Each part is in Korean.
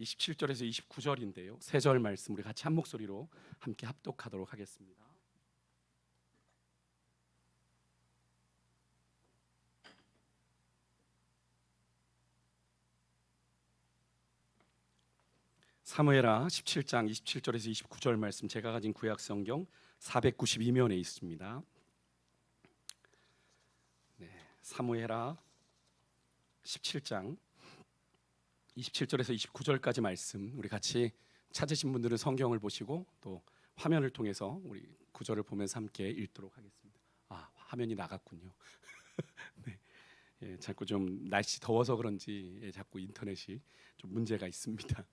27절에서 29절인데요. 세 절 말씀 우리 같이 한 목소리로 함께 합독하도록 하겠습니다. 사무엘하 17장 27절에서 29절 말씀, 제가 가진 구약 성경 492면에 있습니다. 사무엘하 17장 27절에서 29절까지 말씀, 우리 같이 찾으신 분들은 성경을 보시고 또 화면을 통해서 우리 구절을 보면서 함께 읽도록 하겠습니다. 화면이 나갔군요. 네. 자꾸 좀 날씨 더워서 그런지 자꾸 인터넷이 좀 문제가 있습니다.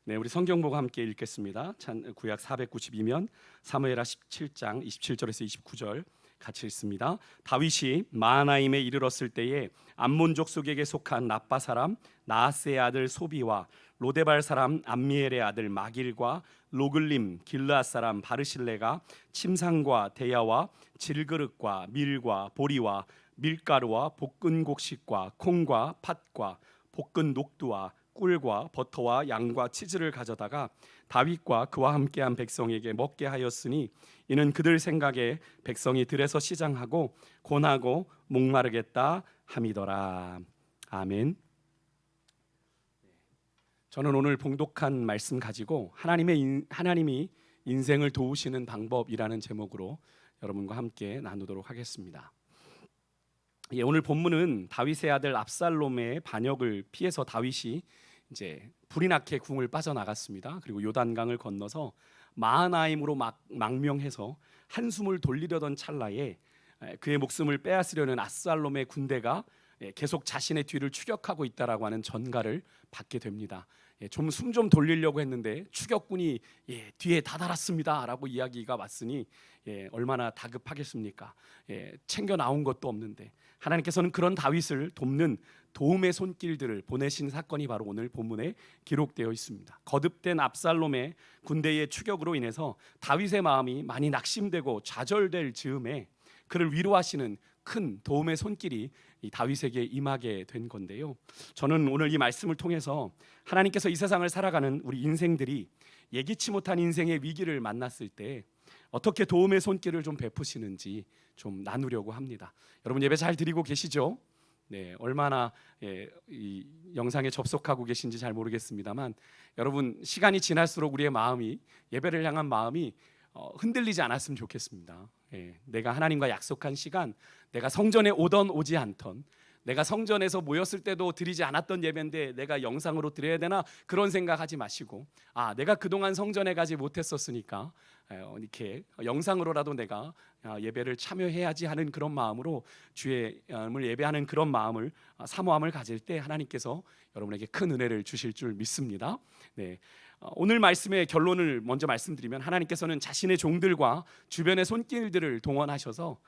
네, 우리 성경 보고 함께 읽겠습니다. 구약 492면 사무엘하 17장 27절에서 29절 같이 읽습니다. 다윗이 마하나임에 이르렀을 때에 암몬 족속에게 속한 라빠 사람 나하스의 아들 소비와 로데발 사람 암미엘의 아들 마길과 로글림 길르앗 사람 바르실레가 침상과 대야와 질그릇과 밀과 보리와 밀가루와 볶은 곡식과 콩과 팥과 볶은 녹두와 꿀과 버터와 양과 치즈를 가져다가 다윗과 그와 함께한 백성에게 먹게 하였으니 이는 그들 생각에 백성이 들에서 시장하고 곤하고 목마르겠다 함이더라. 아멘. 저는 오늘 봉독한 말씀 가지고 하나님이 인생을 도우시는 방법이라는 제목으로 여러분과 함께 나누도록 하겠습니다. 오늘 본문은 다윗의 아들 압살롬의 반역을 피해서 다윗이 이제 불이 나게 궁을 빠져나갔습니다. 그리고 요단강을 건너서 마하나임으로 망명해서 한숨을 돌리려던 찰나에 그의 목숨을 빼앗으려는 압살롬의 군대가 계속 자신의 뒤를 추격하고 있다라고 하는 전가를 받게 됩니다. 좀 숨 좀 돌리려고 했는데 추격군이 뒤에 다다랐습니다라고 이야기가 왔으니 얼마나 다급하겠습니까? 챙겨 나온 것도 없는데 하나님께서는 그런 다윗을 돕는 도움의 손길들을 보내신 사건이 바로 오늘 본문에 기록되어 있습니다. 거듭된 압살롬의 군대의 추격으로 인해서 다윗의 마음이 많이 낙심되고 좌절될 즈음에 그를 위로하시는 큰 도움의 손길이 이 다윗에게 임하게 된 건데요. 저는 오늘 이 말씀을 통해서 하나님께서 이 세상을 살아가는 우리 인생들이 예기치 못한 인생의 위기를 만났을 때 어떻게 도움의 손길을 좀 베푸시는지 좀 나누려고 합니다. 여러분 예배 잘 드리고 계시죠? 네, 얼마나 이 영상에 접속하고 계신지 잘 모르겠습니다만 여러분 시간이 지날수록 우리의 마음이 예배를 향한 마음이 흔들리지 않았으면 좋겠습니다. 내가 하나님과 약속한 시간, 내가 성전에 오던 오지 않던, 내가 성전에서 모였을 때도 드리지 않았던 예배인데 내가 영상으로 드려야 되나 그런 생각하지 마시고 내가 그동안 성전에 가지 못했었으니까 이렇게 영상으로라도 내가 예배를 참여해야지 하는 그런 마음으로 주의 을 예배하는 그런 마음을 사모함을 가질 때 하나님께서 여러분에게 큰 은혜를 주실 줄 믿습니다. 네. 오늘 말씀의 결론을 먼저 말씀드리면 하나님께서는 자신의 종들과 주변의 손길들을 동원하셔서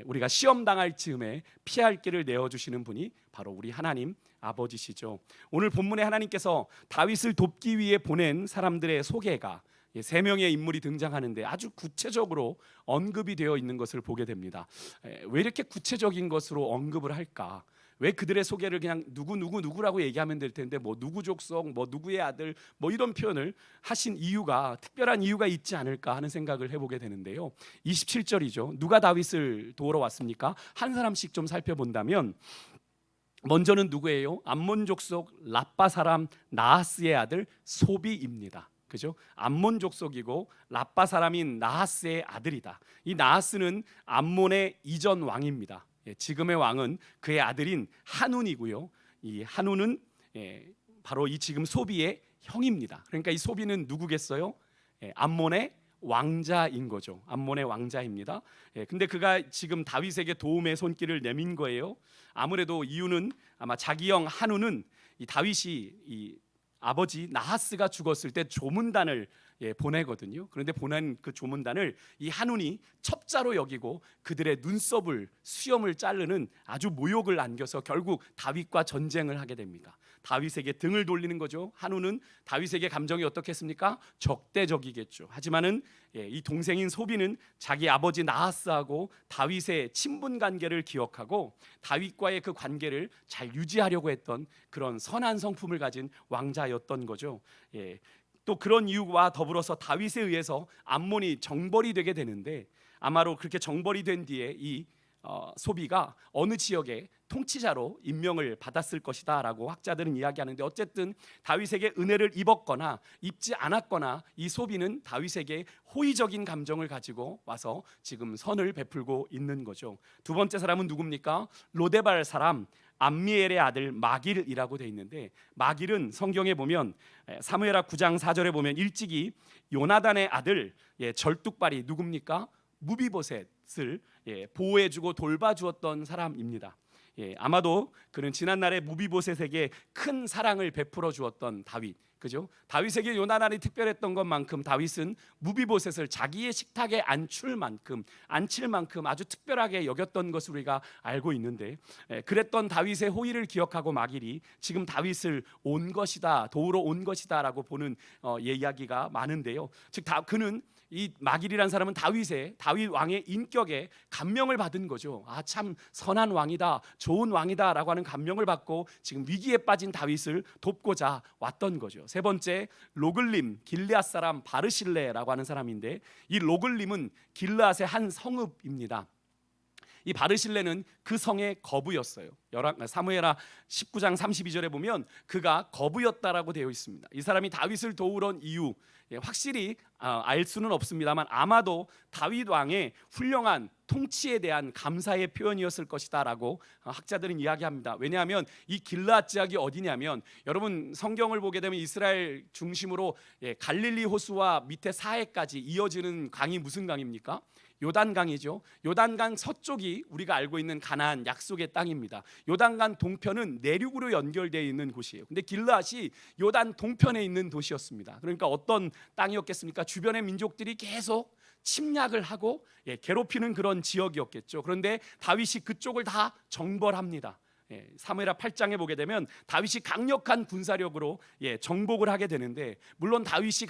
우리가 시험 당할 즈음에 피할 길을 내어주시는 분이 바로 우리 하나님 아버지시죠. 오늘 본문에 하나님께서 다윗을 돕기 위해 보낸 사람들의 소개가 세 명의 인물이 등장하는데 아주 구체적으로 언급이 되어 있는 것을 보게 됩니다. 왜 이렇게 구체적인 것으로 언급을 할까? 왜 그들의 소개를 그냥 누구라고 얘기하면 될 텐데 뭐 누구 족속, 뭐 누구의 아들, 뭐 이런 표현을 하신 이유가 특별한 이유가 있지 않을까 하는 생각을 해보게 되는데요. 27절이죠. 누가 다윗을 도우러 왔습니까? 한 사람씩 좀 살펴본다면 먼저는 누구예요? 암몬 족속 라빠 사람 나하스의 아들 소비입니다. 그죠? 암몬 족속이고 라빠 사람인 나하스의 아들이다. 이 나하스는 암몬의 이전 왕입니다. 지금의 왕은 그의 아들인 한운이고요. 이 한운은 바로 이 지금 소비의 형입니다. 그러니까 이 소비는 누구겠어요? 암몬의 왕자인 거죠. 암몬의 왕자입니다. 근데 그가 지금 다윗에게 도움의 손길을 내민 거예요. 아무래도 이유는 아마 자기 형 한운은 이 다윗이 이 아버지 나하스가 죽었을 때 조문단을 보내거든요. 그런데 보낸 그 조문단을 이 한운이 첩자로 여기고 그들의 눈썹을 수염을 자르는 아주 모욕을 안겨서 결국 다윗과 전쟁을 하게 됩니다. 다윗에게 등을 돌리는 거죠. 한우는 다윗에게 감정이 어떻겠습니까? 적대적이겠죠. 하지만은 이 동생인 소비는 자기 아버지 나하스하고 다윗의 친분 관계를 기억하고 다윗과의 그 관계를 잘 유지하려고 했던 그런 선한 성품을 가진 왕자였던 거죠. 또 그런 이유와 더불어서 다윗에 의해서 암몬이 정벌이 되게 되는데, 아마로 그렇게 정벌이 된 뒤에 이 소비가 어느 지역의 통치자로 임명을 받았을 것이다 라고 학자들은 이야기하는데, 어쨌든 다윗에게 은혜를 입었거나 입지 않았거나 이 소비는 다윗에게 호의적인 감정을 가지고 와서 지금 선을 베풀고 있는 거죠. 두 번째 사람은 누굽니까? 로데발 사람 암미엘의 아들 마길이라고 돼 있는데, 마길은 성경에 보면 사무엘하 9장 4절에 보면 일찍이 요나단의 아들 절뚝발이 누굽니까? 무비보셋을 보호해주고 돌봐주었던 사람입니다. 아마도 그는 지난날에 무비보셋에게 큰 사랑을 베풀어 주었던 다윗, 그죠? 다윗에게 요나단이 특별했던 것만큼 다윗은 무비보셋을 자기의 식탁에 앉힐 만큼 아주 특별하게 여겼던 것을 우리가 알고 있는데, 그랬던 다윗의 호의를 기억하고 마길이 지금 다윗을 온 것이다, 도우러 온 것이다라고 보는 이야기가 많은데요. 즉 그는 이 마길이라는 사람은 다윗 왕의 인격에 감명을 받은 거죠. 참 선한 왕이다, 좋은 왕이다라고 하는 감명을 받고 지금 위기에 빠진 다윗을 돕고자 왔던 거죠. 세 번째, 로글림 길르앗 사람 바르실레라고 하는 사람인데, 이 로글림은 길르앗의 한 성읍입니다. 이 바르실레는 그 성의 거부였어요. 사무엘하 19장 32절에 보면 그가 거부였다라고 되어 있습니다. 이 사람이 다윗을 도우러 온 이유 확실히 알 수는 없습니다만 아마도 다윗 왕의 훌륭한 통치에 대한 감사의 표현이었을 것이다라고 학자들은 이야기합니다. 왜냐하면 이 길르앗 지역이 어디냐면, 여러분 성경을 보게 되면 이스라엘 중심으로 갈릴리 호수와 밑에 사해까지 이어지는 강이 무슨 강입니까? 요단강이죠. 요단강 서쪽이 우리가 알고 있는 가나안 약속의 땅입니다. 요단강 동편은 내륙으로 연결되어 있는 곳이에요. 근데 길르앗이 요단 동편에 있는 도시였습니다. 그러니까 어떤 땅이었겠습니까? 주변의 민족들이 계속 침략을 하고 괴롭히는 그런 지역이었겠죠. 그런데 다윗이 그쪽을 다 정벌합니다. 사무엘하 8장에 보게 되면 다윗이 강력한 군사력으로 정복을 하게 되는데, 물론 다윗이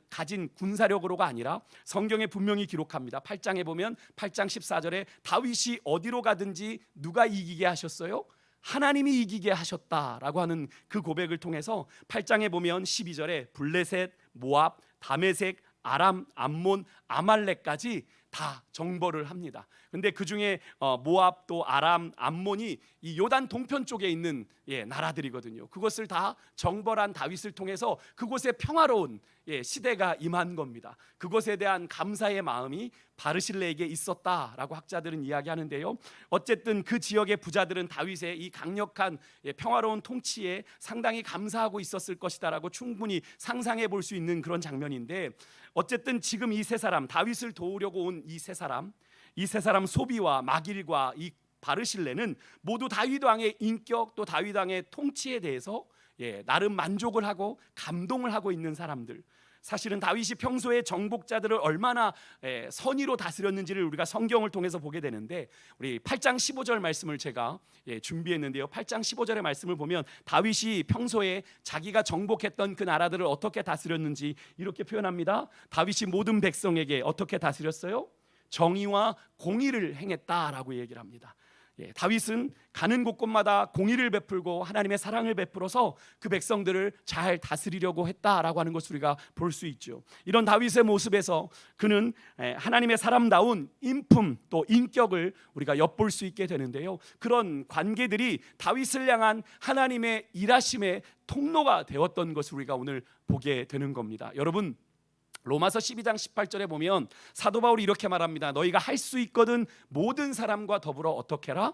가진 군사력으로가 아니라 성경에 분명히 기록합니다. 8장에 보면 8장 14절에 다윗이 어디로 가든지 누가 이기게 하셨어요? 하나님이 이기게 하셨다라고 하는 그 고백을 통해서 8장에 보면 12절에 블레셋, 모압, 다메섹, 아람, 암몬, 아말렉까지 다 정벌을 합니다. 근데 그 중에 모압 또 아람, 암몬이 이 요단 동편 쪽에 있는 나라들이거든요. 그것을 다 정벌한 다윗을 통해서 그곳에 평화로운 시대가 임한 겁니다. 그것에 대한 감사의 마음이 바르실레에게 있었다라고 학자들은 이야기하는데요. 어쨌든 그 지역의 부자들은 다윗의 이 강력한 평화로운 통치에 상당히 감사하고 있었을 것이다라고 충분히 상상해 볼 수 있는 그런 장면인데, 어쨌든 지금 이 세 사람, 다윗을 도우려고 온 이 세 사람 소비와 마길과 이 바르실레는 모두 다윗 왕의 인격 또 다윗 왕의 통치에 대해서 나름 만족을 하고 감동을 하고 있는 사람들. 사실은 다윗이 평소에 정복자들을 얼마나 선의로 다스렸는지를 우리가 성경을 통해서 보게 되는데, 우리 8장 15절 말씀을 제가 준비했는데요. 8장 15절의 말씀을 보면 다윗이 평소에 자기가 정복했던 그 나라들을 어떻게 다스렸는지 이렇게 표현합니다. 다윗이 모든 백성에게 어떻게 다스렸어요? 정의와 공의를 행했다라고 얘기를 합니다. 다윗은 가는 곳곳마다 공의를 베풀고 하나님의 사랑을 베풀어서 그 백성들을 잘 다스리려고 했다라고 하는 것을 우리가 볼 수 있죠. 이런 다윗의 모습에서 그는 하나님의 사람다운 인품 또 인격을 우리가 엿볼 수 있게 되는데요. 그런 관계들이 다윗을 향한 하나님의 일하심의 통로가 되었던 것을 우리가 오늘 보게 되는 겁니다. 여러분, 로마서 12장 18절에 보면 사도 바울이 이렇게 말합니다. 너희가 할 수 있거든 모든 사람과 더불어 어떻게 해라?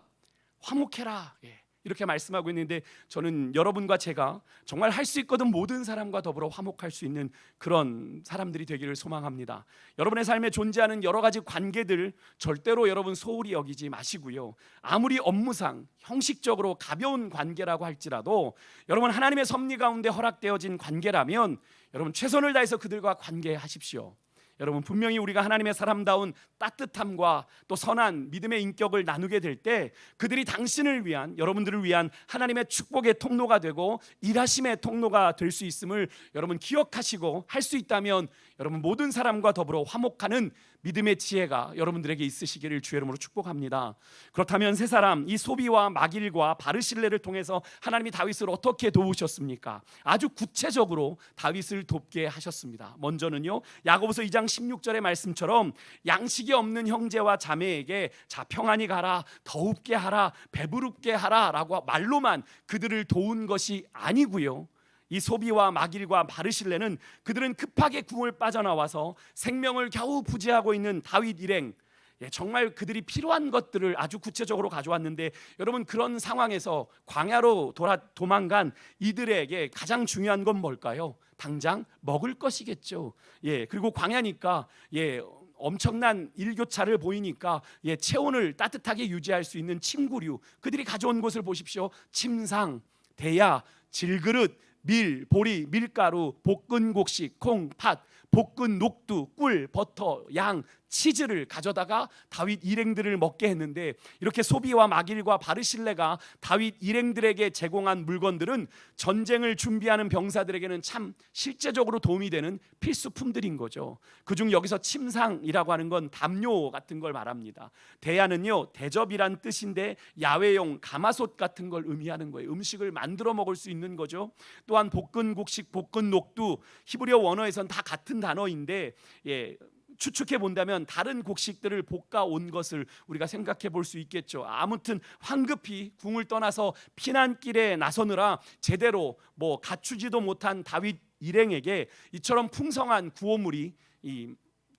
화목해라. 이렇게 말씀하고 있는데, 저는 여러분과 제가 정말 할 수 있거든 모든 사람과 더불어 화목할 수 있는 그런 사람들이 되기를 소망합니다. 여러분의 삶에 존재하는 여러 가지 관계들 절대로 여러분 소홀히 여기지 마시고요. 아무리 업무상 형식적으로 가벼운 관계라고 할지라도 여러분 하나님의 섭리 가운데 허락되어진 관계라면 여러분 최선을 다해서 그들과 관계하십시오. 여러분, 분명히 우리가 하나님의 사람다운 따뜻함과 또 선한 믿음의 인격을 나누게 될 때 그들이 당신을 위한, 여러분들을 위한 하나님의 축복의 통로가 되고 일하심의 통로가 될 수 있음을 여러분 기억하시고, 할 수 있다면 여러분 모든 사람과 더불어 화목하는 믿음의 지혜가 여러분들에게 있으시기를 주의 이름으로 축복합니다. 그렇다면 세 사람, 이 소비와 마길과 바르실레를 통해서 하나님이 다윗을 어떻게 도우셨습니까? 아주 구체적으로 다윗을 돕게 하셨습니다. 먼저는요, 야고보서 2장 16절의 말씀처럼 양식이 없는 형제와 자매에게 자 평안히 가라, 더웁게 하라, 배부릅게 하라 라고 말로만 그들을 도운 것이 아니고요, 이 소비와 마길과 바르실레는 그들은 급하게 궁을 빠져나와서 생명을 겨우 부지하고 있는 다윗 일행, 정말 그들이 필요한 것들을 아주 구체적으로 가져왔는데, 여러분 그런 상황에서 광야로 도망간 이들에게 가장 중요한 건 뭘까요? 당장 먹을 것이겠죠. 그리고 광야니까 엄청난 일교차를 보이니까 체온을 따뜻하게 유지할 수 있는 침구류, 그들이 가져온 것을 보십시오. 침상, 대야, 질그릇, 밀, 보리, 밀가루, 볶은 곡식, 콩, 팥, 볶은 녹두, 꿀, 버터, 양, 치즈를 가져다가 다윗 일행들을 먹게 했는데, 이렇게 소비와 마길과 바르실레가 다윗 일행들에게 제공한 물건들은 전쟁을 준비하는 병사들에게는 참 실제적으로 도움이 되는 필수품들인 거죠. 그중 여기서 침상이라고 하는 건 담요 같은 걸 말합니다. 대야는요, 대접이란 뜻인데 야외용 가마솥 같은 걸 의미하는 거예요. 음식을 만들어 먹을 수 있는 거죠. 또한 볶은 곡식, 볶은 녹두, 히브리어 원어에선 다 같은 단어인데 추측해 본다면 다른 곡식들을 볶아 온 것을 우리가 생각해 볼 수 있겠죠. 아무튼 황급히 궁을 떠나서 피난길에 나서느라 제대로 갖추지도 못한 다윗 일행에게 이처럼 풍성한 구호물이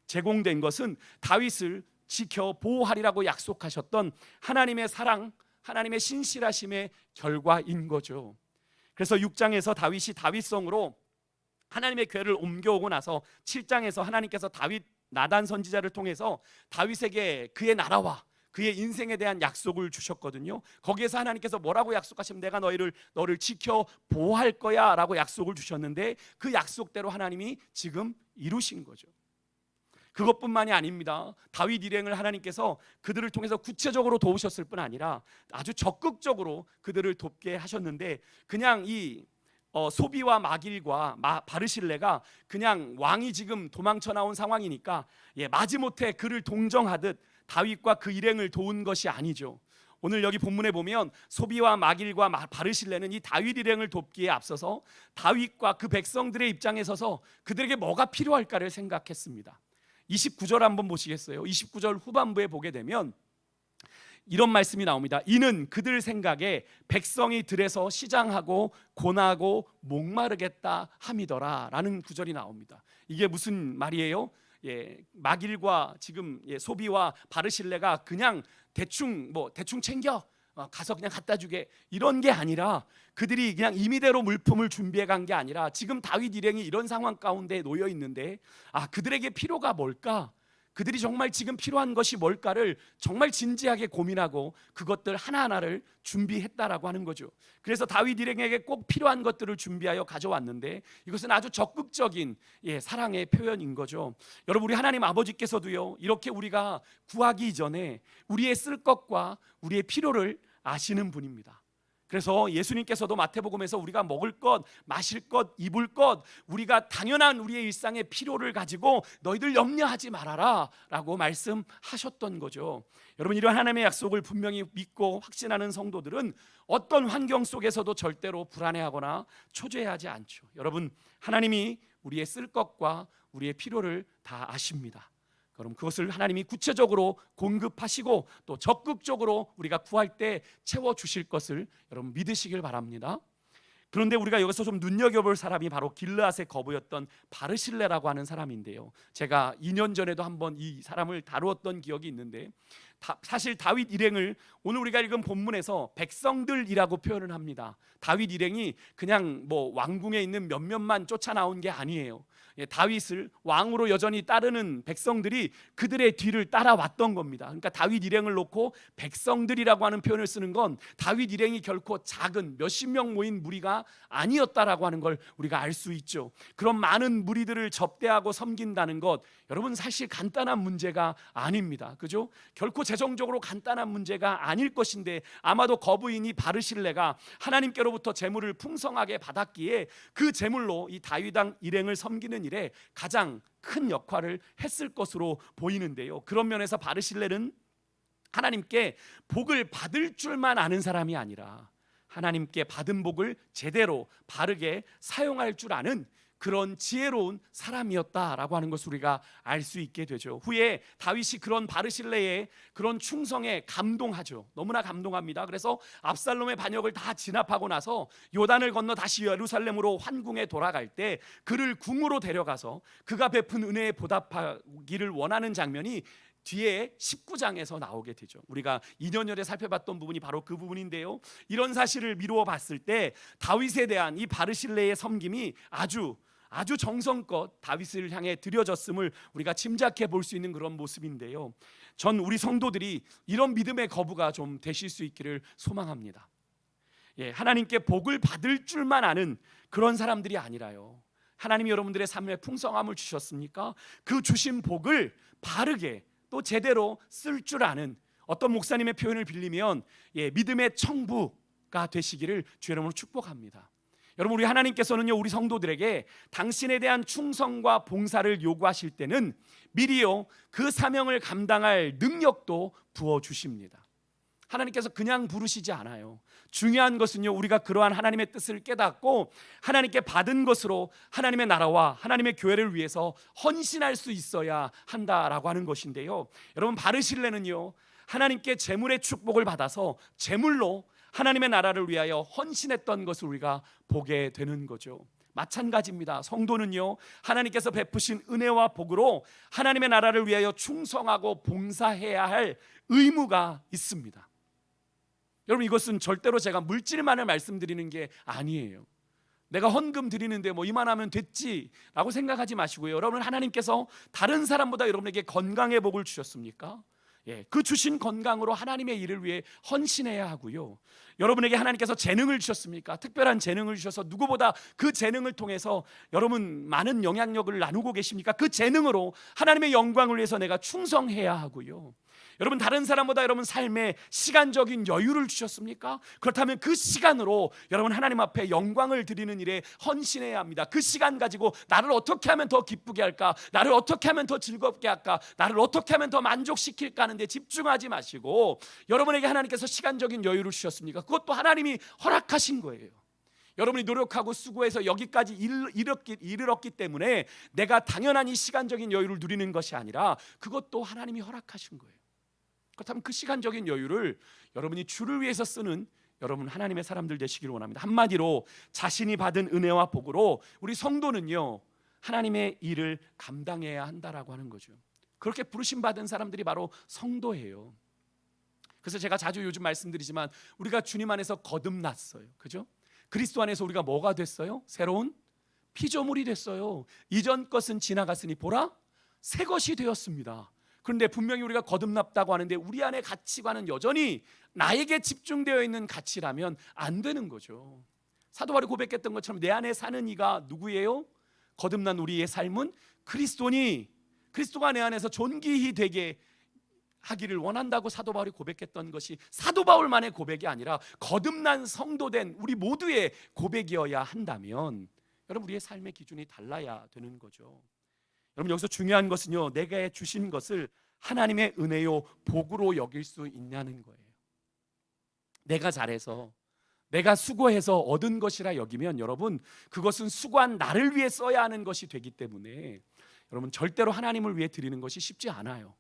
제공된 것은 다윗을 지켜 보호하리라고 약속하셨던 하나님의 사랑, 하나님의 신실하심의 결과인 거죠. 그래서 6장에서 다윗이 다윗성으로 하나님의 궤를 옮겨오고 나서 7장에서 하나님께서 다윗 나단 선지자를 통해서 다윗에게 그의 나라와 그의 인생에 대한 약속을 주셨거든요. 거기에서 하나님께서 뭐라고 약속하시면 내가 너를 지켜 보호할 거야 라고 약속을 주셨는데, 그 약속대로 하나님이 지금 이루신 거죠. 그것뿐만이 아닙니다. 다윗 일행을 하나님께서 그들을 통해서 구체적으로 도우셨을 뿐 아니라 아주 적극적으로 그들을 돕게 하셨는데, 그냥 소비와 마길과 바르실레가 그냥 왕이 지금 도망쳐 나온 상황이니까 마지못해 그를 동정하듯 다윗과 그 일행을 도운 것이 아니죠. 오늘 여기 본문에 보면 소비와 마길과 바르실레는 이 다윗 일행을 돕기에 앞서서 다윗과 그 백성들의 입장에 서서 그들에게 뭐가 필요할까를 생각했습니다. 29절 한번 보시겠어요? 29절 후반부에 보게 되면 이런 말씀이 나옵니다. 이는 그들 생각에 백성이 들에서 시장하고 고나고 목마르겠다 함이더라 라는 구절이 나옵니다. 이게 무슨 말이에요? 마길과 지금 소비와 바르실레가 그냥 대충 챙겨 가서 그냥 갖다 주게, 이런 게 아니라 그들이 그냥 임의대로 물품을 준비해 간 게 아니라 지금 다윗 일행이 이런 상황 가운데 놓여 있는데, 그들에게 필요가 뭘까? 그들이 정말 지금 필요한 것이 뭘까를 정말 진지하게 고민하고 그것들 하나하나를 준비했다라고 하는 거죠. 그래서 다윗 일행에게 꼭 필요한 것들을 준비하여 가져왔는데, 이것은 아주 적극적인 사랑의 표현인 거죠. 여러분, 우리 하나님 아버지께서도요, 이렇게 우리가 구하기 이전에 우리의 쓸 것과 우리의 필요를 아시는 분입니다. 그래서 예수님께서도 마태복음에서 우리가 먹을 것, 마실 것, 입을 것, 우리가 당연한 우리의 일상의 필요를 가지고 너희들 염려하지 말아라 라고 말씀하셨던 거죠. 여러분, 이런 하나님의 약속을 분명히 믿고 확신하는 성도들은 어떤 환경 속에서도 절대로 불안해하거나 초조해하지 않죠. 여러분, 하나님이 우리의 쓸 것과 우리의 필요를 다 아십니다. 그럼 그것을 하나님이 구체적으로 공급하시고 또 적극적으로 우리가 구할 때 채워주실 것을 여러분 믿으시길 바랍니다. 그런데 우리가 여기서 좀 눈여겨볼 사람이 바로 길르앗의 거부였던 바르실레라고 하는 사람인데요, 제가 2년 전에도 한번 이 사람을 다루었던 기억이 있는데, 사실 다윗 일행을 오늘 우리가 읽은 본문에서 백성들이라고 표현을 합니다. 다윗 일행이 그냥 뭐 왕궁에 있는 몇몇만 쫓아 나온 게 아니에요. 다윗을 왕으로 여전히 따르는 백성들이 그들의 뒤를 따라왔던 겁니다. 그러니까 다윗 일행을 놓고 백성들이라고 하는 표현을 쓰는 건 다윗 일행이 결코 작은 몇십 명 모인 무리가 아니었다라고 하는 걸 우리가 알 수 있죠. 그런 많은 무리들을 접대하고 섬긴다는 것, 여러분 사실 간단한 문제가 아닙니다. 그죠? 결코 재정적으로 간단한 문제가 아닐 것인데, 아마도 거부인이 바르실레가 하나님께로부터 재물을 풍성하게 받았기에 그 재물로 이 다윗 왕 일행을 섬기는 일에 가장 큰 역할을 했을 것으로 보이는데요. 그런 면에서 바르실레는 하나님께 복을 받을 줄만 아는 사람이 아니라 하나님께 받은 복을 제대로 바르게 사용할 줄 아는 그런 지혜로운 사람이었다라고 하는 것을 우리가 알 수 있게 되죠. 후에 다윗이 그런 바르실레의 그런 충성에 감동하죠. 너무나 감동합니다. 그래서 압살롬의 반역을 다 진압하고 나서 요단을 건너 다시 예루살렘으로 환궁에 돌아갈 때 그를 궁으로 데려가서 그가 베푼 은혜에 보답하기를 원하는 장면이 뒤에 19장에서 나오게 되죠. 우리가 2년 전에 살펴봤던 부분이 바로 그 부분인데요. 이런 사실을 미루어 봤을 때 다윗에 대한 이 바르실레의 섬김이 아주 정성껏 다윗을 향해 드려졌음을 우리가 짐작해 볼 수 있는 그런 모습인데요. 전 우리 성도들이 이런 믿음의 거부가 좀 되실 수 있기를 소망합니다. 하나님께 복을 받을 줄만 아는 그런 사람들이 아니라요, 하나님이 여러분들의 삶에 풍성함을 주셨습니까? 그 주신 복을 바르게 또 제대로 쓸 줄 아는, 어떤 목사님의 표현을 빌리면 믿음의 청부가 되시기를 주 여러분으로 축복합니다. 여러분, 우리 하나님께서는요, 우리 성도들에게 당신에 대한 충성과 봉사를 요구하실 때는 미리요 그 사명을 감당할 능력도 부어주십니다. 하나님께서 그냥 부르시지 않아요. 중요한 것은요, 우리가 그러한 하나님의 뜻을 깨닫고 하나님께 받은 것으로 하나님의 나라와 하나님의 교회를 위해서 헌신할 수 있어야 한다라고 하는 것인데요. 여러분, 바르실레는요, 하나님께 재물의 축복을 받아서 재물로 하나님의 나라를 위하여 헌신했던 것을 우리가 보게 되는 거죠. 마찬가지입니다. 성도는요, 하나님께서 베푸신 은혜와 복으로 하나님의 나라를 위하여 충성하고 봉사해야 할 의무가 있습니다. 여러분, 이것은 절대로 제가 물질만을 말씀드리는 게 아니에요. 내가 헌금 드리는데 뭐 이만하면 됐지라고 생각하지 마시고요. 여러분, 하나님께서 다른 사람보다 여러분에게 건강의 복을 주셨습니까? 그 주신 건강으로 하나님의 일을 위해 헌신해야 하고요. 여러분에게 하나님께서 재능을 주셨습니까? 특별한 재능을 주셔서 누구보다 그 재능을 통해서 여러분 많은 영향력을 나누고 계십니까? 그 재능으로 하나님의 영광을 위해서 내가 충성해야 하고요. 여러분, 다른 사람보다 여러분 삶에 시간적인 여유를 주셨습니까? 그렇다면 그 시간으로 여러분 하나님 앞에 영광을 드리는 일에 헌신해야 합니다. 그 시간 가지고 나를 어떻게 하면 더 기쁘게 할까? 나를 어떻게 하면 더 즐겁게 할까? 나를 어떻게 하면 더 만족시킬까 하는데 집중하지 마시고, 여러분에게 하나님께서 시간적인 여유를 주셨습니까? 그것도 하나님이 허락하신 거예요. 여러분이 노력하고 수고해서 여기까지 이르렀기 때문에 내가 당연한 이 시간적인 여유를 누리는 것이 아니라 그것도 하나님이 허락하신 거예요. 그렇다면 그 시간적인 여유를 여러분이 주를 위해서 쓰는 여러분 하나님의 사람들 되시기를 원합니다. 한마디로 자신이 받은 은혜와 복으로 우리 성도는요, 하나님의 일을 감당해야 한다라고 하는 거죠. 그렇게 부르심 받은 사람들이 바로 성도예요. 그래서 제가 자주 요즘 말씀드리지만 우리가 주님 안에서 거듭났어요. 그죠? 그리스도 안에서 우리가 뭐가 됐어요? 새로운 피조물이 됐어요. 이전 것은 지나갔으니 보라 새 것이 되었습니다. 그런데 분명히 우리가 거듭났다고 하는데 우리 안에 가치관은 여전히 나에게 집중되어 있는 가치라면 안 되는 거죠. 사도 바울이 고백했던 것처럼 내 안에 사는 이가 누구예요? 거듭난 우리의 삶은 그리스도니, 그리스도가 내 안에서 존귀히 되게 하기를 원한다고 사도 바울이 고백했던 것이 사도 바울만의 고백이 아니라 거듭난 성도된 우리 모두의 고백이어야 한다면 여러분, 우리의 삶의 기준이 달라야 되는 거죠. 여러분, 여기서 중요한 것은요, 내가 주신 것을 하나님의 은혜요 복으로 여길 수 있냐는 거예요. 내가 잘해서 내가 수고해서 얻은 것이라 여기면 여러분, 그것은 수고한 나를 위해 써야 하는 것이 되기 때문에 여러분, 절대로 하나님을 위해 드리는 것이 쉽지 않아요.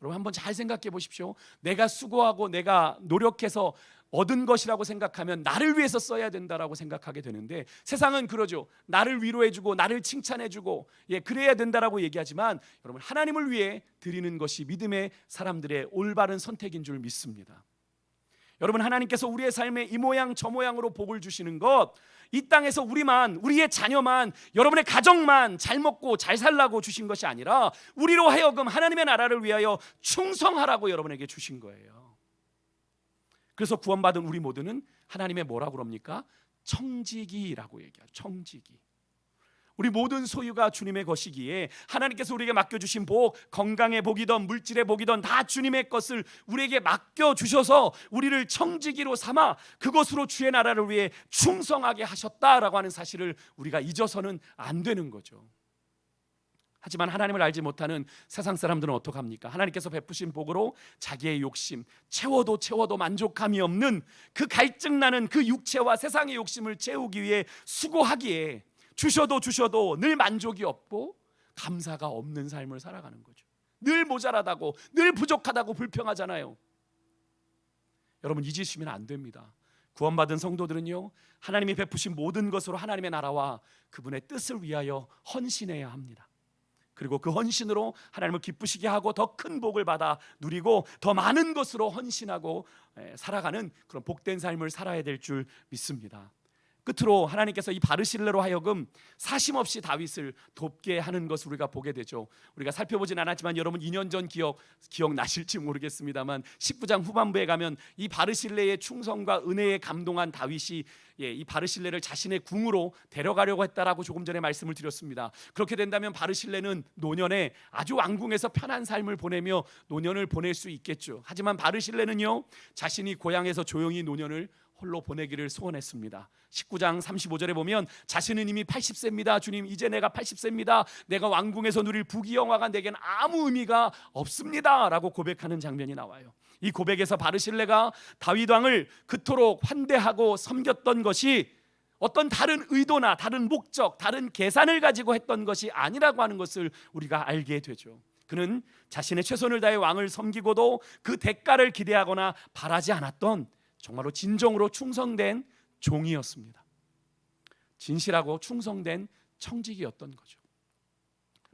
여러분, 한번 잘 생각해 보십시오. 내가 수고하고 내가 노력해서 얻은 것이라고 생각하면 나를 위해서 써야 된다라고 생각하게 되는데, 세상은 그러죠. 나를 위로해주고 나를 칭찬해주고 그래야 된다라고 얘기하지만, 여러분, 하나님을 위해 드리는 것이 믿음의 사람들의 올바른 선택인 줄 믿습니다. 여러분, 하나님께서 우리의 삶에 이 모양 저 모양으로 복을 주시는 것, 이 땅에서 우리의 자녀만, 여러분의 가정만 잘 먹고 잘 살라고 주신 것이 아니라 우리로 하여금 하나님의 나라를 위하여 충성하라고 여러분에게 주신 거예요. 그래서 구원받은 우리 모두는 하나님의 뭐라고 그럽니까? 청지기라고 얘기하죠. 청지기. 우리 모든 소유가 주님의 것이기에 하나님께서 우리에게 맡겨주신 복, 건강의 복이든 물질의 복이든 다 주님의 것을 우리에게 맡겨주셔서 우리를 청지기로 삼아 그것으로 주의 나라를 위해 충성하게 하셨다라고 하는 사실을 우리가 잊어서는 안 되는 거죠. 하지만 하나님을 알지 못하는 세상 사람들은 어떡합니까? 하나님께서 베푸신 복으로 자기의 욕심, 채워도 만족함이 없는 그 갈증나는 그 육체와 세상의 욕심을 채우기 위해 수고하기에 주셔도 늘 만족이 없고 감사가 없는 삶을 살아가는 거죠. 늘 모자라다고, 늘 부족하다고 불평하잖아요. 여러분, 잊으시면 안 됩니다. 구원받은 성도들은요, 하나님이 베푸신 모든 것으로 하나님의 나라와 그분의 뜻을 위하여 헌신해야 합니다. 그리고 그 헌신으로 하나님을 기쁘시게 하고 더 큰 복을 받아 누리고 더 많은 것으로 헌신하고 살아가는 그런 복된 삶을 살아야 될 줄 믿습니다. 끝으로 하나님께서 이 바르실레로 하여금 사심없이 다윗을 돕게 하는 것을 우리가 보게 되죠. 우리가 살펴보진 않았지만 여러분 2년 전 기억나실지 모르겠습니다만 19장 후반부에 가면 이 바르실레의 충성과 은혜에 감동한 다윗이 이 바르실레를 자신의 궁으로 데려가려고 했다라고 조금 전에 말씀을 드렸습니다. 그렇게 된다면 바르실레는 노년에 아주 왕궁에서 편한 삶을 보내며 노년을 보낼 수 있겠죠. 하지만 바르실레는요, 자신이 고향에서 조용히 노년을 홀로 보내기를 소원했습니다. 19장 35절에 보면 자신은 이미 80세입니다. 주님, 이제 내가 80세입니다. 내가 왕궁에서 누릴 부귀영화가 내겐 아무 의미가 없습니다 라고 고백하는 장면이 나와요. 이 고백에서 바르실레가 다윗 왕을 그토록 환대하고 섬겼던 것이 어떤 다른 의도나 다른 목적, 다른 계산을 가지고 했던 것이 아니라고 하는 것을 우리가 알게 되죠. 그는 자신의 최선을 다해 왕을 섬기고도 그 대가를 기대하거나 바라지 않았던 정말로 진정으로 충성된 종이었습니다. 진실하고 충성된 청지기였던 거죠.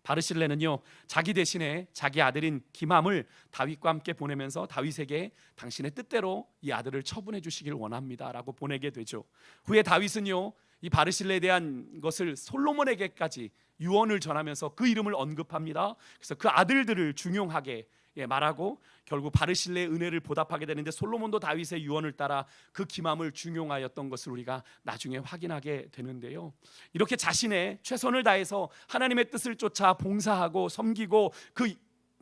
바르실레는요, 자기 대신에 자기 아들인 기맘을 다윗과 함께 보내면서 다윗에게 당신의 뜻대로 이 아들을 처분해 주시길 원합니다라고 보내게 되죠. 후에 다윗은요, 이 바르실레에 대한 것을 솔로몬에게까지 유언을 전하면서 그 이름을 언급합니다. 그래서 그 아들들을 중용하게 말하고 결국 바르실레의 은혜를 보답하게 되는데, 솔로몬도 다윗의 유언을 따라 그 기맘을 중용하였던 것을 우리가 나중에 확인하게 되는데요. 이렇게 자신의 최선을 다해서 하나님의 뜻을 쫓아 봉사하고 섬기고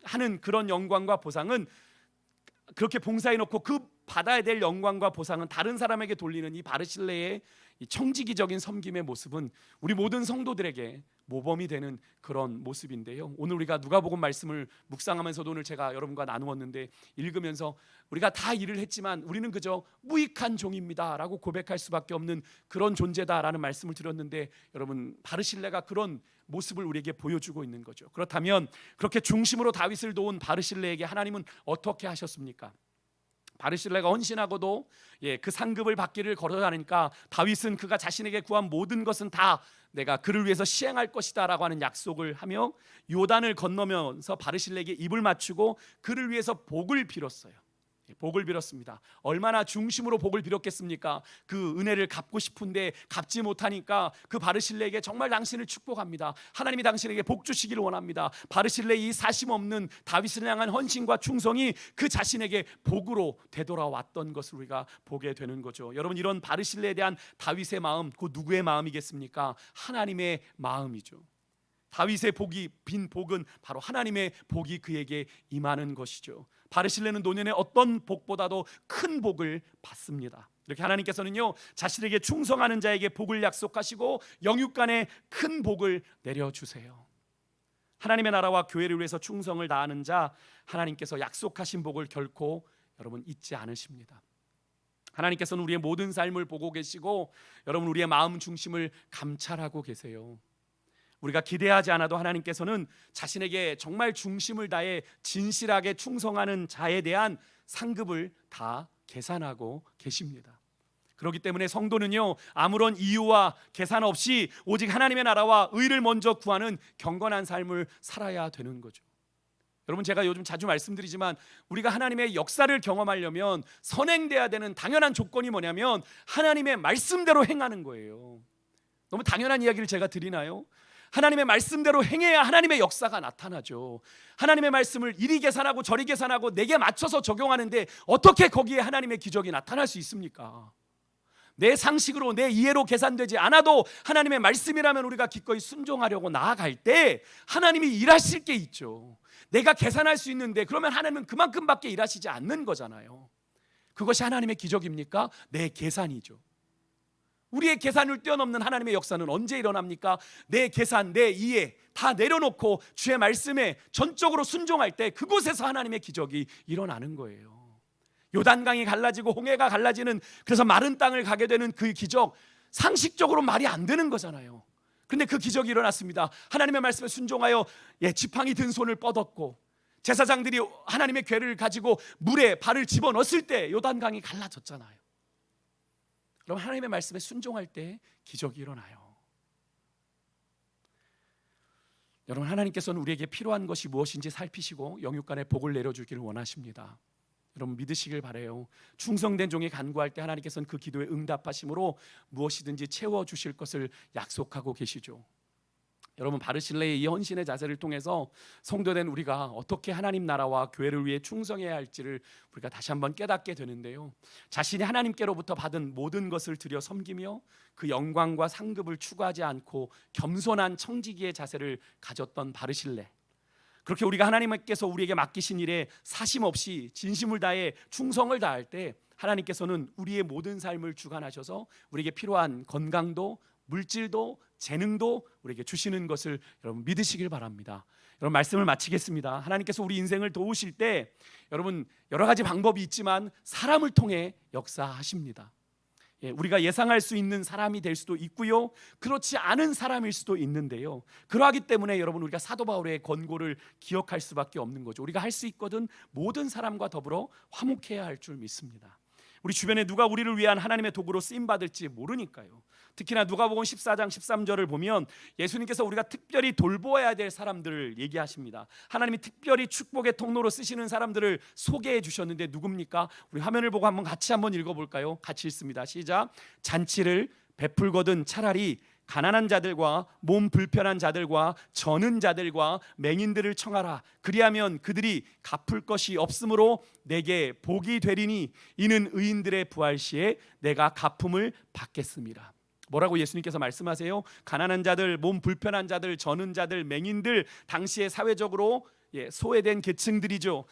하는 그런 영광과 보상은, 그렇게 봉사해놓고 그 받아야 될 영광과 보상은 다른 사람에게 돌리는 이 바르실레의 이 청지기적인 섬김의 모습은 우리 모든 성도들에게 모범이 되는 그런 모습인데요. 오늘 우리가 누가복음 말씀을 묵상하면서도 오늘 제가 여러분과 나누었는데, 읽으면서 우리가 다 일을 했지만 우리는 그저 무익한 종입니다 라고 고백할 수밖에 없는 그런 존재다라는 말씀을 드렸는데, 여러분, 바르실레가 그런 모습을 우리에게 보여주고 있는 거죠. 그렇다면 그렇게 중심으로 다윗을 도운 바르실레에게 하나님은 어떻게 하셨습니까? 바르실레가 헌신하고도 그 상급을 받기를 걸어다니까 다윗은 그가 자신에게 구한 모든 것은 다 내가 그를 위해서 시행할 것이다 라고 하는 약속을 하며 요단을 건너면서 바르실레에게 입을 맞추고 그를 위해서 복을 빌었어요. 복을 빌었습니다. 얼마나 중심으로 복을 빌었겠습니까? 그 은혜를 갚고 싶은데 갚지 못하니까 그 바르실레에게 정말 당신을 축복합니다. 하나님이 당신에게 복 주시기를 원합니다. 바르실레의 이 사심 없는 다윗을 향한 헌신과 충성이 그 자신에게 복으로 되돌아왔던 것을 우리가 보게 되는 거죠. 여러분, 이런 바르실레에 대한 다윗의 마음, 그 누구의 마음이겠습니까? 하나님의 마음이죠. 다윗의 복이 빈 복은 바로 하나님의 복이 그에게 임하는 것이죠. 바르실레는 노년의 어떤 복보다도 큰 복을 받습니다. 이렇게 하나님께서는요, 자신에게 충성하는 자에게 복을 약속하시고 영육간에 큰 복을 내려주세요. 하나님의 나라와 교회를 위해서 충성을 다하는 자, 하나님께서 약속하신 복을 결코 여러분 잊지 않으십니다. 하나님께서는 우리의 모든 삶을 보고 계시고 여러분, 우리의 마음 중심을 감찰하고 계세요. 우리가 기대하지 않아도 하나님께서는 자신에게 정말 중심을 다해 진실하게 충성하는 자에 대한 상급을 다 계산하고 계십니다. 그렇기 때문에 성도는요, 아무런 이유와 계산 없이 오직 하나님의 나라와 의를 먼저 구하는 경건한 삶을 살아야 되는 거죠. 여러분, 제가 요즘 자주 말씀드리지만 우리가 하나님의 역사를 경험하려면 선행돼야 되는 당연한 조건이 뭐냐면 하나님의 말씀대로 행하는 거예요. 너무 당연한 이야기를 제가 드리나요? 하나님의 말씀대로 행해야 하나님의 역사가 나타나죠. 하나님의 말씀을 이리 계산하고 저리 계산하고 내게 맞춰서 적용하는데 어떻게 거기에 하나님의 기적이 나타날 수 있습니까? 내 상식으로 내 이해로 계산되지 않아도 하나님의 말씀이라면 우리가 기꺼이 순종하려고 나아갈 때 하나님이 일하실 게 있죠. 내가 계산할 수 있는데 그러면 하나님은 그만큼밖에 일하시지 않는 거잖아요. 그것이 하나님의 기적입니까? 내 계산이죠. 우리의 계산을 뛰어넘는 하나님의 역사는 언제 일어납니까? 내 계산, 내 이해 다 내려놓고 주의 말씀에 전적으로 순종할 때 그곳에서 하나님의 기적이 일어나는 거예요. 요단강이 갈라지고 홍해가 갈라지는, 그래서 마른 땅을 가게 되는 그 기적, 상식적으로 말이 안 되는 거잖아요. 그런데 그 기적이 일어났습니다. 하나님의 말씀에 순종하여 지팡이 든 손을 뻗었고 제사장들이 하나님의 궤를 가지고 물에 발을 집어넣었을 때 요단강이 갈라졌잖아요. 그럼 하나님의 말씀에 순종할 때 기적이 일어나요. 여러분, 하나님께서는 우리에게 필요한 것이 무엇인지 살피시고 영육간에 복을 내려주기를 원하십니다. 여러분, 믿으시길 바라요. 충성된 종이 간구할 때 하나님께서는 그 기도에 응답하심으로 무엇이든지 채워주실 것을 약속하고 계시죠. 여러분, 바르실레의 이 헌신의 자세를 통해서 성도된 우리가 어떻게 하나님 나라와 교회를 위해 충성해야 할지를 우리가 다시 한번 깨닫게 되는데요, 자신이 하나님께로부터 받은 모든 것을 드려 섬기며 그 영광과 상급을 추구하지 않고 겸손한 청지기의 자세를 가졌던 바르실레, 그렇게 우리가 하나님께서 우리에게 맡기신 일에 사심 없이 진심을 다해 충성을 다할 때 하나님께서는 우리의 모든 삶을 주관하셔서 우리에게 필요한 건강도 물질도 재능도 우리에게 주시는 것을 여러분 믿으시길 바랍니다. 여러분, 말씀을 마치겠습니다. 하나님께서 우리 인생을 도우실 때 여러분 여러 가지 방법이 있지만 사람을 통해 역사하십니다. 우리가 예상할 수 있는 사람이 될 수도 있고요, 그렇지 않은 사람일 수도 있는데요, 그러하기 때문에 여러분 우리가 사도 바울의 권고를 기억할 수밖에 없는 거죠. 우리가 할 수 있거든 모든 사람과 더불어 화목해야 할 줄 믿습니다. 우리 주변에 누가 우리를 위한 하나님의 도구로 쓰임받을지 모르니까요. 특히나 누가복음 14장 13절을 보면 예수님께서 우리가 특별히 돌보아야 될 사람들을 얘기하십니다. 하나님이 특별히 축복의 통로로 쓰시는 사람들을 소개해 주셨는데 누굽니까? 우리 화면을 보고 같이 한번 읽어볼까요? 같이 읽습니다. 시작. 잔치를 베풀거든 차라리 가난한 자들과 몸 불편한 자들과 저는 자들과 맹인들을 청하라. 그리하면 그들이 갚을 것이 없으므로 내게 복이 되리니 이는 의인들의 부활 시에 내가 갚음을 받겠습니다. 뭐라고 예수님께서 말씀하세요? 가난한 자들, 몸 불편한 자들, 저는 자들, 맹인들, 당시에 사회적으로 소외된 계층들이죠.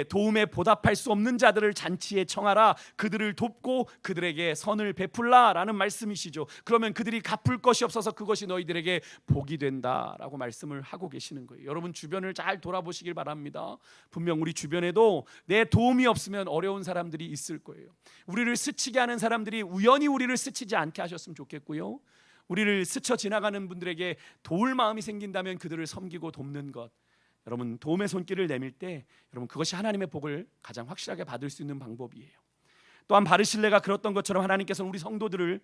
도움에 보답할 수 없는 자들을 잔치에 청하라. 그들을 돕고 그들에게 선을 베풀라라는 말씀이시죠. 그러면 그들이 갚을 것이 없어서 그것이 너희들에게 복이 된다라고 말씀을 하고 계시는 거예요. 여러분, 주변을 잘 돌아보시길 바랍니다. 분명 우리 주변에도 내 도움이 없으면 어려운 사람들이 있을 거예요. 우리를 스치게 하는 사람들이 우연히 우리를 스치지 않게 하셨으면 좋겠고요, 우리를 스쳐 지나가는 분들에게 도울 마음이 생긴다면 그들을 섬기고 돕는 것, 여러분 도움의 손길을 내밀 때 여러분 그것이 하나님의 복을 가장 확실하게 받을 수 있는 방법이에요. 또한 바르실레가 그랬던 것처럼 하나님께서는 우리 성도들을,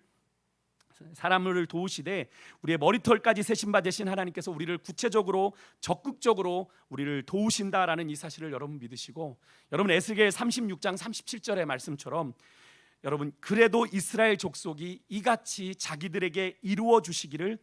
사람을 도우시되 우리의 머리털까지 세심받으신 하나님께서 우리를 구체적으로 적극적으로 우리를 도우신다라는 이 사실을 여러분 믿으시고, 여러분 에스겔 36장 37절의 말씀처럼 여러분 그래도 이스라엘 족속이 이같이 자기들에게 이루어 주시기를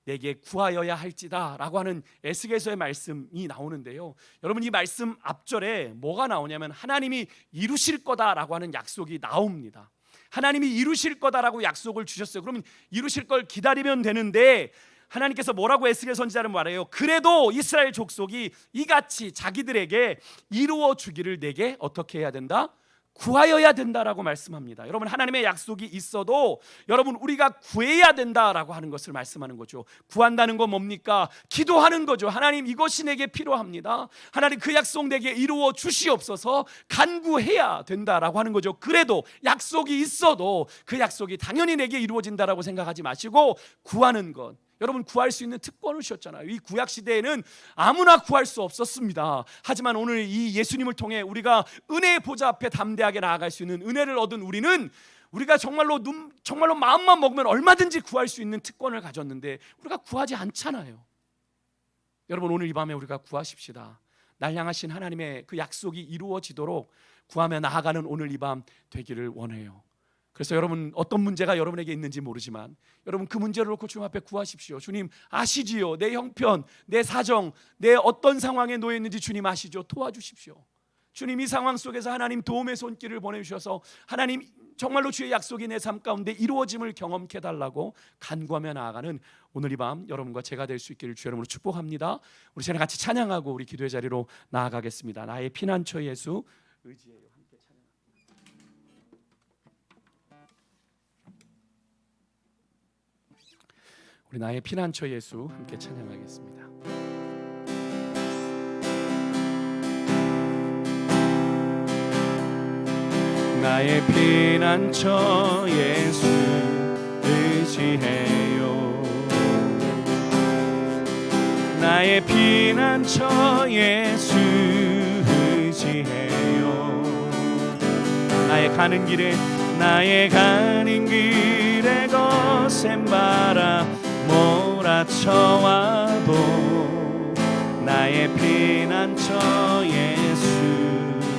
내게 구하여야 할지다 라고 하는 에스겔서의 말씀이 나오는데요, 여러분 이 말씀 앞절에 뭐가 나오냐면 하나님이 이루실 거다라고 하는 약속이 나옵니다. 하나님이 이루실 거다라고 약속을 주셨어요. 그러면 이루실 걸 기다리면 되는데 하나님께서 뭐라고 에스겔 선지자는 말해요? 그래도 이스라엘 족속이 이같이 자기들에게 이루어 주기를 내게 어떻게 해야 된다? 구하여야 된다라고 말씀합니다. 여러분, 하나님의 약속이 있어도 여러분 우리가 구해야 된다라고 하는 것을 말씀하는 거죠. 구한다는 건 뭡니까? 기도하는 거죠. 하나님, 이것이 내게 필요합니다. 하나님, 그 약속 내게 이루어 주시옵소서. 간구해야 된다라고 하는 거죠. 그래도 약속이 있어도 그 약속이 당연히 내게 이루어진다라고 생각하지 마시고 구하는 것, 여러분, 구할 수 있는 특권을 주셨잖아요. 이 구약 시대에는 아무나 구할 수 없었습니다. 하지만 오늘 이 예수님을 통해 우리가 은혜의 보좌 앞에 담대하게 나아갈 수 있는 은혜를 얻은 우리는, 우리가 정말로 마음만 먹으면 얼마든지 구할 수 있는 특권을 가졌는데 우리가 구하지 않잖아요. 여러분, 오늘 이 밤에 우리가 구하십시다. 날 향하신 하나님의 그 약속이 이루어지도록 구하며 나아가는 오늘 이 밤 되기를 원해요. 그래서 여러분, 어떤 문제가 여러분에게 있는지 모르지만 여러분, 그 문제를 놓고 주님 앞에 구하십시오. 주님 아시지요. 내 형편, 내 사정, 내 어떤 상황에 놓여 있는지 주님 아시죠. 도와주십시오. 주님, 이 상황 속에서 하나님 도움의 손길을 보내주셔서 하나님 정말로 주의 약속이 내 삶 가운데 이루어짐을 경험케 해달라고 간구하며 나아가는 오늘 이 밤 여러분과 제가 될 수 있기를 주의 이름으로 축복합니다. 우리 시간에 같이 찬양하고 우리 기도의 자리로 나아가겠습니다. 나의 피난처 예수 의지해요. 함께 찬양합니다. 우리 나의 피난처 예수 함께 찬양하겠습니다. 나의 피난처 예수 의지해요. 나의 피난처 예수 의지해요. 나의 가는 길에 거센 바람 몰아쳐와도 나의 피난처 예수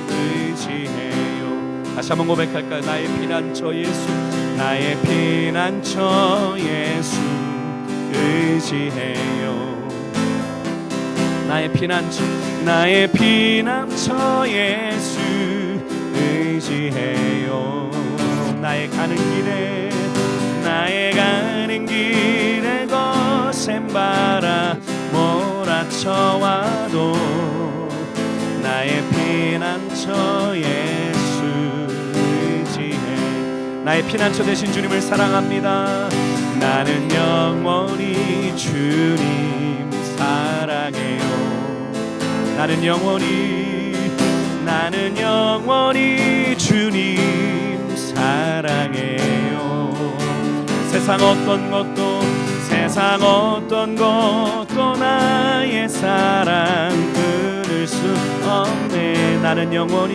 의지해요. 다시 한번 고백할까요? 나의 피난처 예수, 나의 피난처 예수 의지해요. 나의 피난처 예수 의지해요. 나의 가는 길에 거센 바람 몰아쳐와도 나의 피난처 예수 의지해. 나의 피난처 되신 주님을 사랑합니다. 나는 영원히 주님 사랑해요. 나는 영원히 주님 사랑해요. 세상 어떤 것도 나의 사랑 끊을 수 없네. 나는 영원히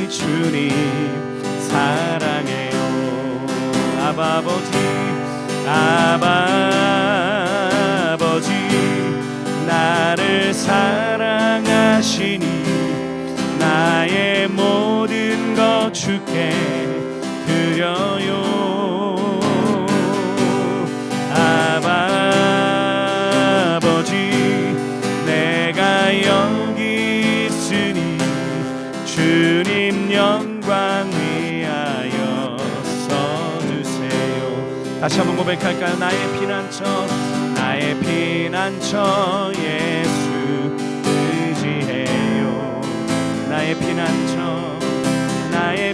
주님 사랑해요. 아바 아버지 나를 사랑하시니 나의 모든 것 주께 드려요. 아버지 내가 여기 있으니 주님 영광 위하여 써주세요. 다시 한번 고백할까요? 나의 피난처 예수 의지해요. 나의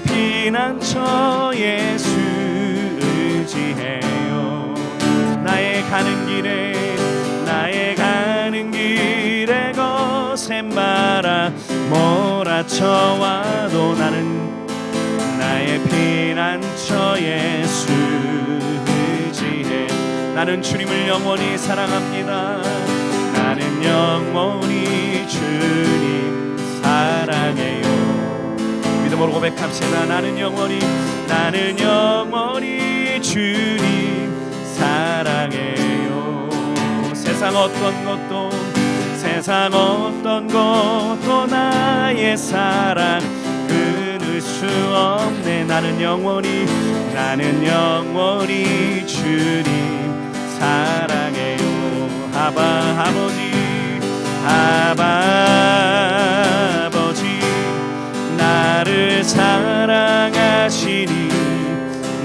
피난처 예수 의지해요. 나의 가는 길에 거센 바람 몰아쳐와도 나는 나의 피난처 예수 의지해. 나는 주님을 영원히 사랑합니다. 나는 영원히 주님 사랑해요. 믿음으로 고백합시다. 나는 영원히 주님 사랑해요. 세상 어떤 것도 나의 사랑 끊을 수 없네. 나는 영원히 주님 사랑해요. 아버지 나를 사랑하시니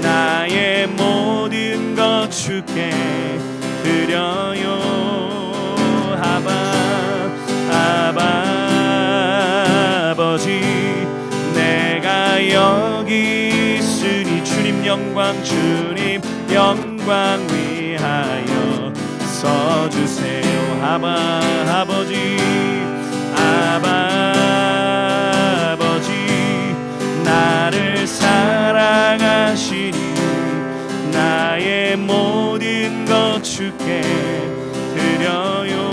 나의 모든 것 주께 드려요. 아버지 내가 여기 있으니 주님 영광 위하여 써주세요. 아버지 나를 사랑하시니 나의 모든 주께 드려요.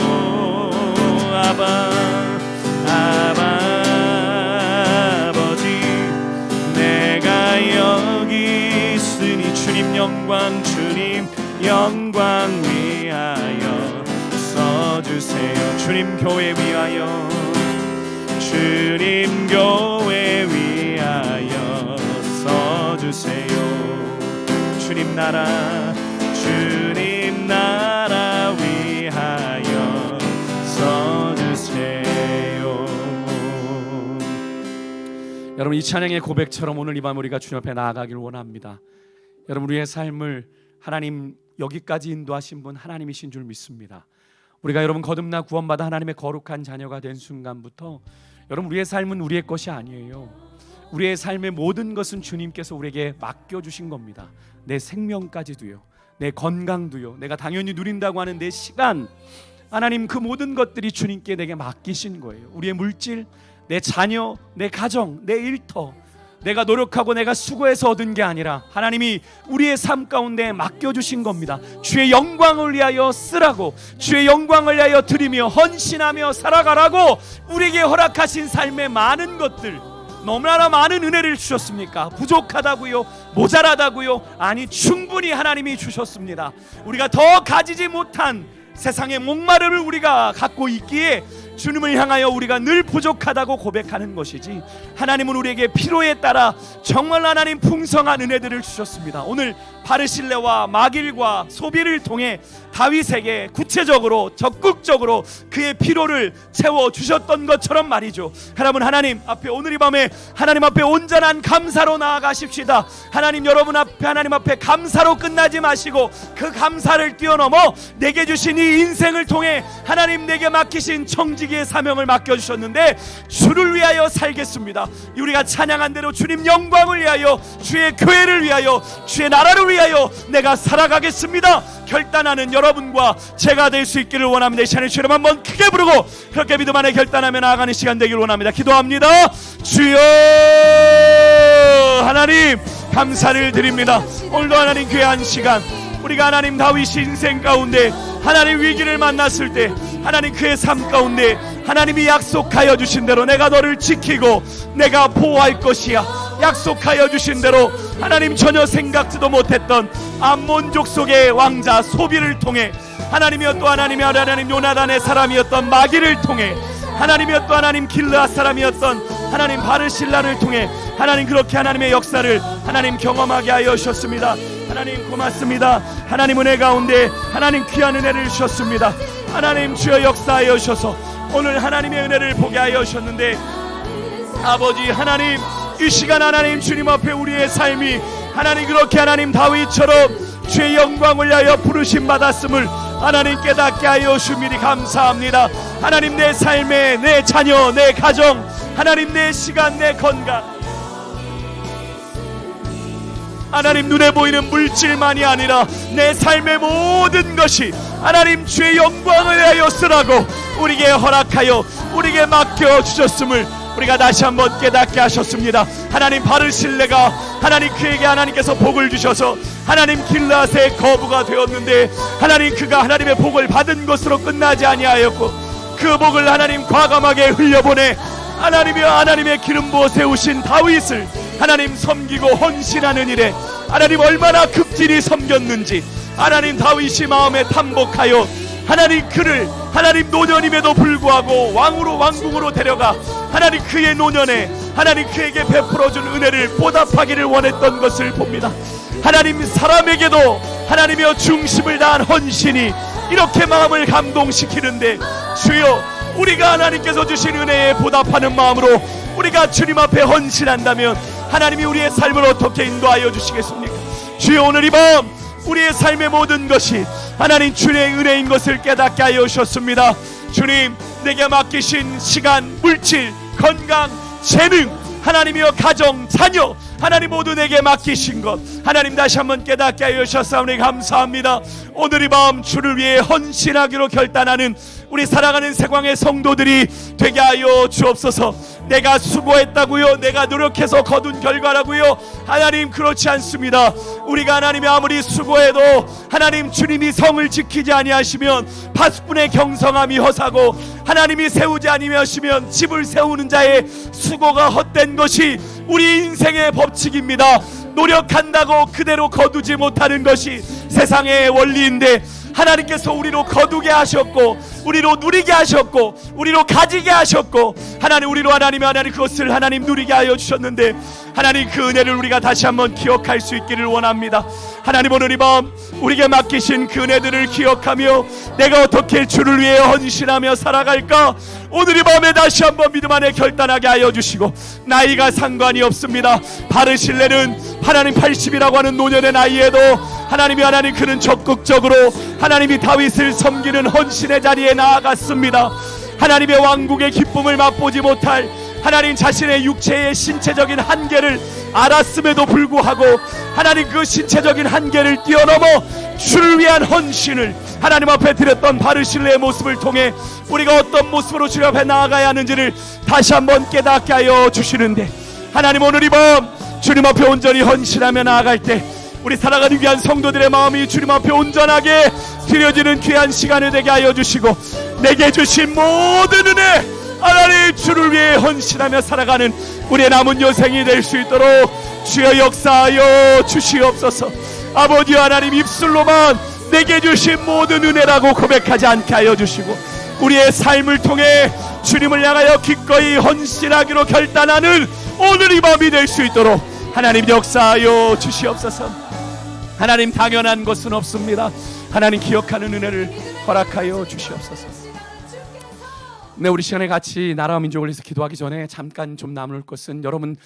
아버지, 내가 여기 있으니 주님 영광 위하여 써주세요. 주님 교회 위하여, 주님 교회 위하여 써주세요. 주님 나라 위하여 써주세요. 여러분, 이 찬양의 고백처럼 오늘 이 밤 우리가 주님 앞에 나아가길 원합니다. 여러분, 우리의 삶을 하나님 여기까지 인도하신 분 하나님이신 줄 믿습니다. 우리가 여러분 거듭나 구원받아 하나님의 거룩한 자녀가 된 순간부터 여러분, 우리의 삶은 우리의 것이 아니에요. 우리의 삶의 모든 것은 주님께서 우리에게 맡겨주신 겁니다. 내 생명까지도요, 내 건강도요, 내가 당연히 누린다고 하는 내 시간, 하나님 그 모든 것들이 주님께 내게 맡기신 거예요. 우리의 물질, 내 자녀, 내 가정, 내 일터, 내가 노력하고 내가 수고해서 얻은 게 아니라 하나님이 우리의 삶 가운데 맡겨주신 겁니다. 주의 영광을 위하여 쓰라고, 주의 영광을 위하여 드리며 헌신하며 살아가라고 우리에게 허락하신 삶의 많은 것들, 너무나 많은 은혜를 주셨습니까? 부족하다고요? 모자라다고요? 아니, 충분히 하나님이 주셨습니다. 우리가 더 가지지 못한 세상의 목마름을 우리가 갖고 있기에 주님을 향하여 우리가 늘 부족하다고 고백하는 것이지, 하나님은 우리에게 필요에 따라 정말 하나님 풍성한 은혜들을 주셨습니다. 오늘 바르실레와 마길과 소비를 통해 다윗에게 구체적으로 적극적으로 그의 필요를 채워주셨던 것처럼 말이죠. 여러분, 하나님 앞에 오늘 이 밤에 하나님 앞에 온전한 감사로 나아가십시다. 하나님, 여러분 앞에 하나님 앞에 감사로 끝나지 마시고 그 감사를 뛰어넘어 내게 주신 이 인생을 통해 하나님 내게 맡기신 청지기의 사명을 맡겨주셨는데 주를 위하여 살겠습니다. 우리가 찬양한 대로 주님 영광을 위하여, 주의 교회를 위하여, 주의 나라를 위하여 내가 살아가겠습니다. 결단하는 여러분과 제가 될 수 있기를 원합니다. 이 시간에 주님 한번 크게 부르고 그렇게 믿음 안에 결단하며 나아가는 시간 되기를 원합니다. 기도합니다. 주여, 하나님 감사를 드립니다. 오늘도 하나님 귀한 시간, 우리가 하나님 다윗이 인생 가운데 하나님 위기를 만났을 때 하나님 그의 삶 가운데 하나님이 약속하여 주신 대로 내가 너를 지키고 내가 보호할 것이야 약속하여 주신 대로 하나님 전혀 생각지도 못했던 암몬족 속의 왕자 소비를 통해 하나님이여, 또 하나님 요나단의 사람이었던 마기를 통해 하나님이여, 또 하나님 길르앗 사람이었던 하나님 바르실라를 통해 하나님 그렇게 하나님의 역사를 하나님 경험하게 하여 주셨습니다. 하나님 고맙습니다. 하나님 은혜 가운데 하나님 귀한 은혜를 주셨습니다. 하나님 주여 역사하여 주셔서 오늘 하나님의 은혜를 보게 하여 주셨는데, 아버지 하나님 이 시간 하나님 주님 앞에 우리의 삶이 하나님 그렇게 하나님 다윗처럼 주의 영광을 위하여 부르심 받았음을 하나님 깨닫게 하여 주시니 감사합니다. 하나님 내 삶에, 내 자녀, 내 가정, 하나님 내 시간, 내 건강, 하나님 눈에 보이는 물질만이 아니라 내 삶의 모든 것이 하나님 주의 영광을 위하여 쓰라고 우리에게 허락하여 우리에게 맡겨주셨음을 우리가 다시 한번 깨닫게 하셨습니다. 하나님 바르실레가 하나님 그에게 하나님께서 복을 주셔서 하나님 길르앗의 거부가 되었는데 하나님 그가 하나님의 복을 받은 것으로 끝나지 아니하였고 그 복을 하나님 과감하게 흘려보내 하나님이여 하나님의 기름 부어 세우신 다윗을 하나님 섬기고 헌신하는 일에 하나님 얼마나 극진히 섬겼는지 하나님 다윗이 마음에 탐복하여 하나님 그를 하나님 노년임에도 불구하고 왕으로 왕궁으로 데려가 하나님 그의 노년에 하나님 그에게 베풀어준 은혜를 보답하기를 원했던 것을 봅니다. 하나님 사람에게도 하나님이여 중심을 다한 헌신이 이렇게 마음을 감동시키는데, 주여 우리가 하나님께서 주신 은혜에 보답하는 마음으로 우리가 주님 앞에 헌신한다면 하나님이 우리의 삶을 어떻게 인도하여 주시겠습니까? 주여 오늘 이 밤 우리의 삶의 모든 것이 하나님 주의 은혜인 것을 깨닫게 하여 주셨습니다. 주님 내게 맡기신 시간, 물질, 건강, 재능, 하나님이여 가정, 자녀 하나님 모두 내게 맡기신 것 하나님 다시 한번 깨닫게 하여 주셨사오니 감사합니다. 오늘 이 밤 주를 위해 헌신하기로 결단하는 우리 사랑하는 세광의 성도들이 되게 하여 주옵소서. 내가 수고했다고요, 내가 노력해서 거둔 결과라고요? 하나님 그렇지 않습니다. 우리가 하나님이 아무리 수고해도 하나님 주님이 성을 지키지 아니하시면 파수꾼의 경성함이 허사고, 하나님이 세우지 아니하시면 집을 세우는 자의 수고가 헛된 것이 우리 인생의 법칙입니다. 노력한다고 그대로 거두지 못하는 것이 세상의 원리인데, 하나님께서 우리로 거두게 하셨고, 우리로 누리게 하셨고, 우리로 가지게 하셨고, 하나님 우리로 하나님 그것을 하나님 누리게 하여 주셨는데, 하나님 그 은혜를 우리가 다시 한번 기억할 수 있기를 원합니다. 하나님 오늘 이 밤 우리에게 맡기신 그 은혜들을 기억하며 내가 어떻게 주를 위해 헌신하며 살아갈까, 오늘 이 밤에 다시 한번 믿음 안에 결단하게 하여 주시고, 나이가 상관이 없습니다. 바르실레는 하나님 80이라고 하는 노년의 나이에도 하나님 그는 적극적으로 하나님이 다윗을 섬기는 헌신의 자리에 나아갔습니다. 하나님의 왕국의 기쁨을 맛보지 못할 하나님 자신의 육체의 신체적인 한계를 알았음에도 불구하고 하나님 그 신체적인 한계를 뛰어넘어 주를 위한 헌신을 하나님 앞에 드렸던 바르실레의 모습을 통해 우리가 어떤 모습으로 주님 앞에 나아가야 하는지를 다시 한번 깨닫게 하여 주시는데, 하나님 오늘 이 밤 주님 앞에 온전히 헌신하며 나아갈 때 우리 살아가는 귀한 성도들의 마음이 주님 앞에 온전하게 드려지는 귀한 시간이 되게 하여 주시고, 내게 주신 모든 은혜 하나님 주를 위해 헌신하며 살아가는 우리의 남은 여생이 될 수 있도록 주여 역사하여 주시옵소서. 아버지 하나님 입술로만 내게 주신 모든 은혜라고 고백하지 않게 하여 주시고, 우리의 삶을 통해 주님을 향하여 기꺼이 헌신하기로 결단하는 오늘 이 밤이 될 수 있도록 하나님 역사하여 주시옵소서. 하나님 당연한 것은 없습니다. 하나님 기억하는 은혜를 허락하여 주시옵소서. 네, 우리 시간에 같이 나라와 민족을 위해서 기도하기 전에 잠깐 좀 나눌 것은, 여러분